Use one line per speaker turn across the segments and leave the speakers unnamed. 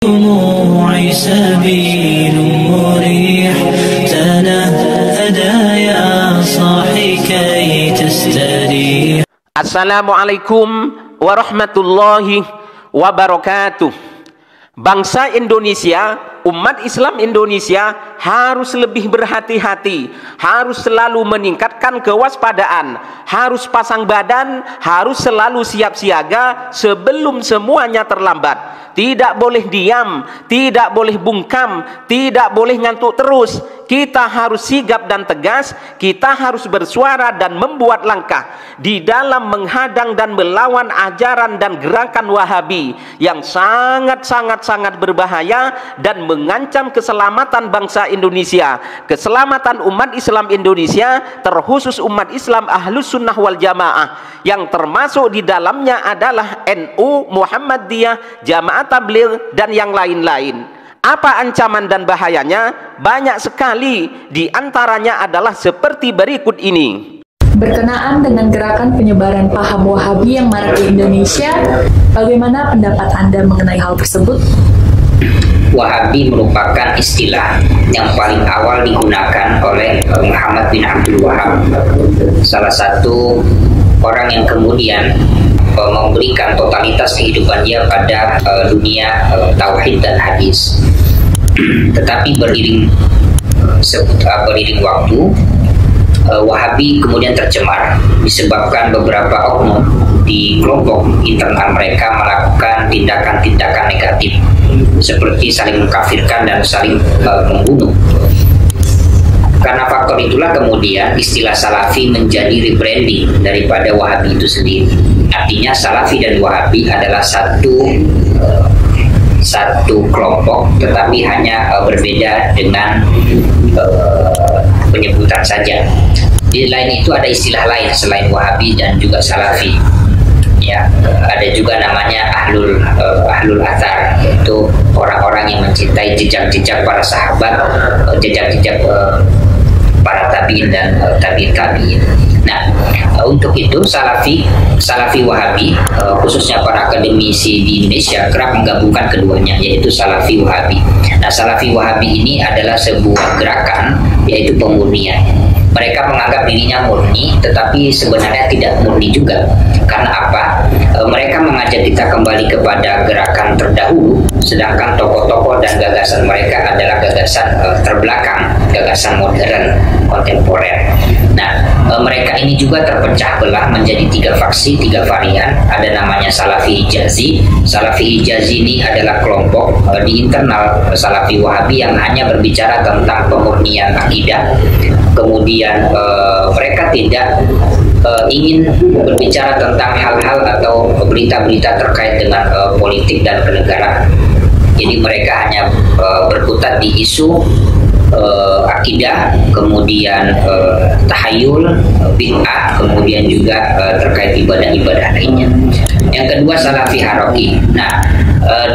دموعي سبيل مريح تنهدى يا صاحي كي تستريح.
Assalamualaikum warahmatullahi wabarakatuh. Bangsa Indonesia, umat Islam Indonesia harus lebih berhati-hati, harus selalu meningkatkan kewaspadaan, harus pasang badan, harus selalu siap siaga sebelum semuanya terlambat. Tidak boleh diam, tidak boleh bungkam, tidak boleh ngantuk terus. Kita harus sigap dan tegas, kita harus bersuara dan membuat langkah di dalam menghadang dan melawan ajaran dan gerakan Wahabi yang sangat berbahaya dan mengancam keselamatan bangsa Indonesia, keselamatan umat Islam Indonesia, terkhusus umat Islam Ahlus Sunnah wal Jamaah, yang termasuk di dalamnya adalah NU, Muhammadiyah, Jamaah Tabligh, dan yang lain-lain. Apa ancaman dan bahayanya? Banyak sekali, di antaranya adalah seperti berikut ini.
Berkenaan dengan gerakan penyebaran paham Wahabi yang marak di Indonesia, bagaimana pendapat Anda mengenai hal tersebut?
Wahabi merupakan istilah yang paling awal digunakan oleh Muhammad bin Abdul Wahab, salah satu orang yang kemudian memberikan totalitas kehidupannya pada dunia tauhid dan hadis. Tetapi beriring waktu, Wahabi kemudian tercemar disebabkan beberapa oknum di kelompok internal mereka melakukan tindakan-tindakan negatif seperti saling mengkafirkan dan saling membunuh. Karena faktor itulah kemudian istilah Salafi menjadi rebranding daripada Wahabi itu sendiri. Artinya Salafi dan Wahabi adalah satu kelompok, tetapi hanya berbeda dengan penyebutan saja. Di lain itu ada istilah lain selain Wahabi dan juga Salafi. Ya, ada juga namanya ahlul athar, yaitu orang-orang yang mencintai jejak-jejak para sahabat, jejak-jejak para tabi'in dan tabi'in. Nah, untuk itu Salafi Wahabi, khususnya para akademisi di Indonesia kerap menggabungkan keduanya, yaitu Salafi Wahabi. Nah, Salafi Wahabi ini adalah sebuah gerakan, yaitu pemurnian. Mereka menganggap dirinya murni, tetapi sebenarnya tidak murni juga. Karena apa? Mereka mengajak kita kembali kepada gerakan terdahulu, sedangkan tokoh-tokoh dan gagasan mereka adalah gagasan terbelakang, gagasan modern, kontemporer. Nah, mereka ini juga terpecah belah menjadi 3 faksi, 3 varian. Ada namanya Salafi Hijazi. Salafi Hijazi ini adalah kelompok di internal Salafi Wahabi yang hanya berbicara tentang pemurnian akidah. Kemudian mereka tidak ingin berbicara tentang hal-hal atau berita-berita terkait dengan politik dan kenegaraan. Jadi mereka hanya berkutat di isu akidah, kemudian tahayul, bid'ah, kemudian juga terkait ibadah-ibadah lainnya. Yang kedua Salafi Haroki. Nah,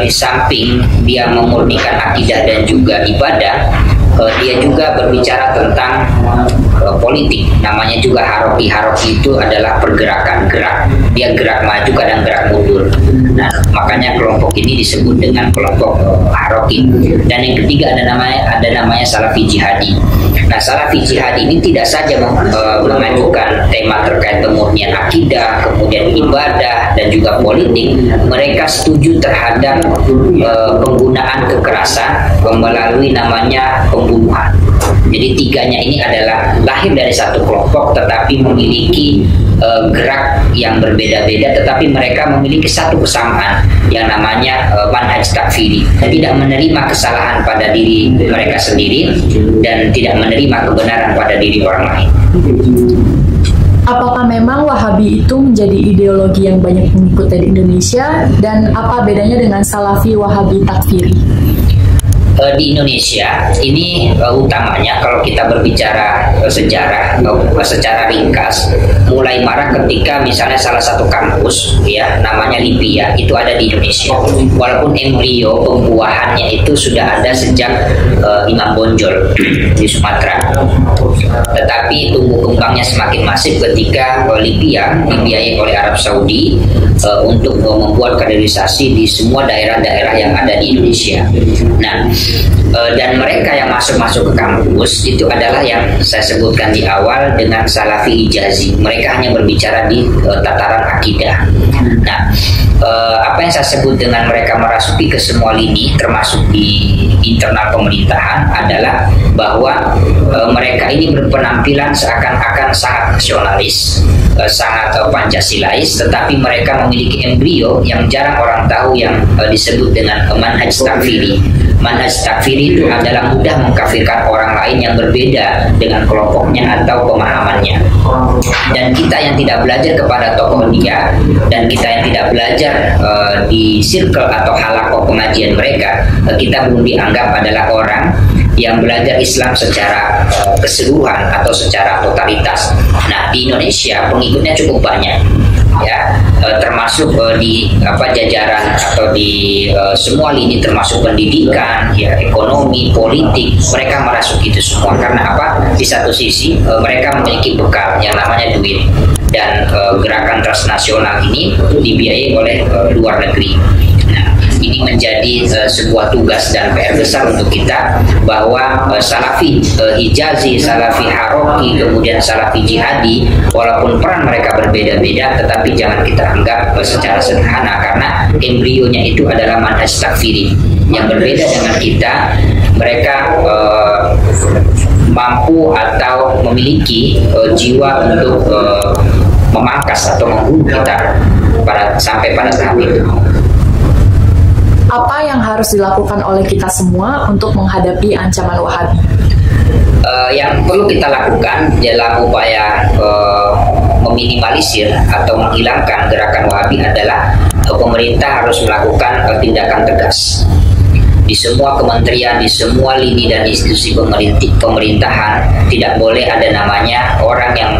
di samping dia memurnikan akidah dan juga ibadah, dia juga berbicara tentang politik. Namanya juga Haroki. Haroki itu adalah pergerakan, dia gerak maju kadang gerak mundur. Nah, makanya kelompok ini disebut dengan kelompok Haroki. Dan yang ketiga ada namanya Salafi Jihadi. Nah, Salafi Jihadi ini tidak saja mengajukan tema terkait pemurnian akidah, kemudian ibadah dan juga politik. Mereka setuju terhadap penggunaan kekerasan melalui namanya pembunuhan. Jadi tiganya ini adalah lahir dari satu kelompok tetapi memiliki gerak yang berbeda-beda, tetapi mereka memiliki satu kesamaan yang namanya manhaj takfiri. Tidak menerima kesalahan pada diri mereka sendiri dan tidak menerima kebenaran pada diri orang lain.
Apakah memang Wahabi itu menjadi ideologi yang banyak mengikuti di Indonesia, dan apa bedanya dengan Salafi Wahabi takfiri?
Di Indonesia ini utamanya kalau kita berbicara sejarah secara ringkas, mulai marak ketika misalnya salah satu kampus ya namanya Lipia itu ada di Indonesia, walaupun embrio pembuahannya itu sudah ada sejak Imam Bonjol di Sumatera. Tetapi tumbuh kembangnya semakin masif ketika Libya dibiayai oleh Arab Saudi untuk membuat kaderisasi di semua daerah-daerah yang ada di Indonesia. Nah, dan mereka yang masuk ke kampus itu adalah yang saya sebutkan di awal dengan Salafi Hijazi. Mereka hanya berbicara di tataran akidah. Nah, apa yang saya sebut dengan mereka merasuki ke semua lini termasuk di internal pemerintahan adalah bahwa mereka ini berpenampilan seakan-akan sangat nasionalis, sangat Pancasilais, tetapi mereka memiliki embrio yang jarang orang tahu yang disebut dengan manhaj takfiri. Manhaj takfiri itu adalah mudah mengkafirkan orang lain yang berbeda dengan kelompoknya atau pemahamannya. Dan kita yang tidak belajar kepada tokoh dia, dan kita yang tidak belajar di circle atau halakoh pengajian mereka, kita belum dianggap adalah orang yang belajar Islam secara keseluruhan atau secara totalitas. Nah, di Indonesia pengikutnya cukup banyak, ya, termasuk di jajaran atau di semua lini, termasuk pendidikan, ya, ekonomi, politik. Mereka merasuk itu semua karena apa? Di satu sisi mereka memiliki bekal yang namanya duit, dan gerakan transnasional ini dibiayai oleh luar negeri. Nah, ini menjadi sebuah tugas dan PR besar untuk kita bahwa Salafi Hijazi, Salafi Haroki, kemudian Salafi Jihadi, walaupun peran mereka berbeda-beda, tetapi jangan kita anggap secara sederhana karena embrionya itu adalah manhaj takfiri. Yang berbeda dengan kita, mereka mampu atau memiliki jiwa untuk memangkas atau membunuh kita sampai pada tahap itu.
Apa yang harus dilakukan oleh kita semua untuk menghadapi ancaman Wahabi?
Yang perlu kita lakukan dalam upaya meminimalisir atau menghilangkan gerakan Wahabi adalah pemerintah harus melakukan tindakan tegas. Di semua kementerian, di semua lini dan institusi pemerintahan tidak boleh ada namanya orang yang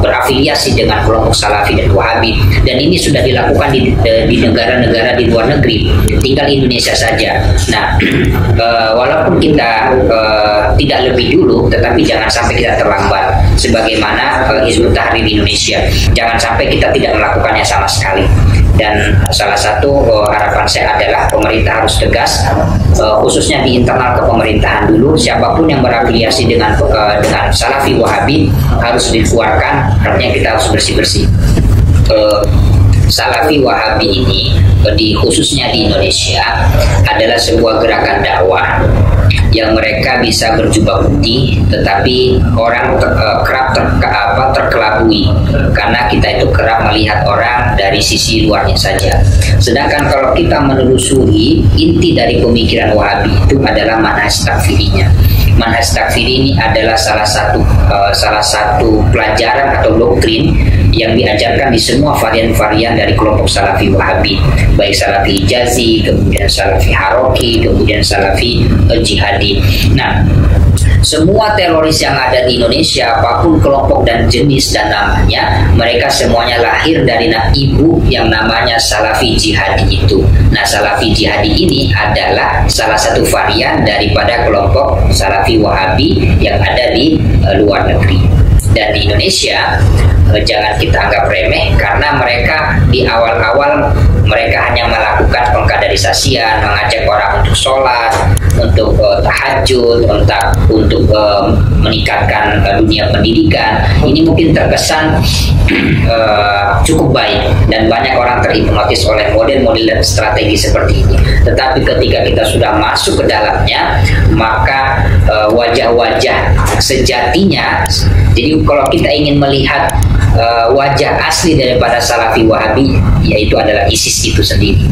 berafiliasi dengan kelompok Salafi dan Wahabi, dan ini sudah dilakukan di negara-negara di luar negeri, tinggal Indonesia saja. Nah, walaupun kita tidak lebih dulu, tetapi jangan sampai kita terlambat sebagaimana Hizbut Tahrir Indonesia. Jangan sampai kita tidak melakukannya sama sekali. Dan salah satu harapan saya adalah pemerintah harus tegas, khususnya di internal kepemerintahan dulu. Siapapun yang berafiliasi dengan Salafi Wahabi harus dikeluarkan. Artinya kita harus bersih-bersih. Salafi Wahabi ini khususnya di Indonesia adalah sebuah gerakan dakwah yang mereka bisa berjubah putih, tetapi orang kerap terkelabui karena kita itu kerap melihat orang dari sisi luarnya saja. Sedangkan kalau kita menelusuri inti dari pemikiran Wahabi itu adalah manhaj takfirinya. Manhaj takfiri ini adalah salah satu pelajaran atau doktrin yang diajarkan di semua varian-varian dari kelompok Salafi Wahabi, baik Salafi Hijazi, kemudian Salafi Haroki, kemudian Salafi Jihadi. Nah, semua teroris yang ada di Indonesia, apapun kelompok dan jenis dan namanya, mereka semuanya lahir dari ibu yang namanya Salafi Jihadi itu. Nah, Salafi Jihadi ini adalah salah satu varian daripada kelompok Salafi Wahabi yang ada di luar negeri. Dan di Indonesia jangan kita anggap remeh karena mereka di awal-awal mereka hanya melakukan pengkaderisasian, mengajak orang untuk sholat, untuk tahajud, untuk meningkatkan dunia pendidikan. Ini mungkin terkesan cukup baik dan banyak orang terhipnotis oleh model-model dan strategi seperti ini. Tetapi ketika kita sudah masuk ke dalamnya, maka wajah-wajah sejatinya. Jadi kalau kita ingin melihat wajah asli daripada Salafi Wahabi, yaitu adalah ISIS itu sendiri.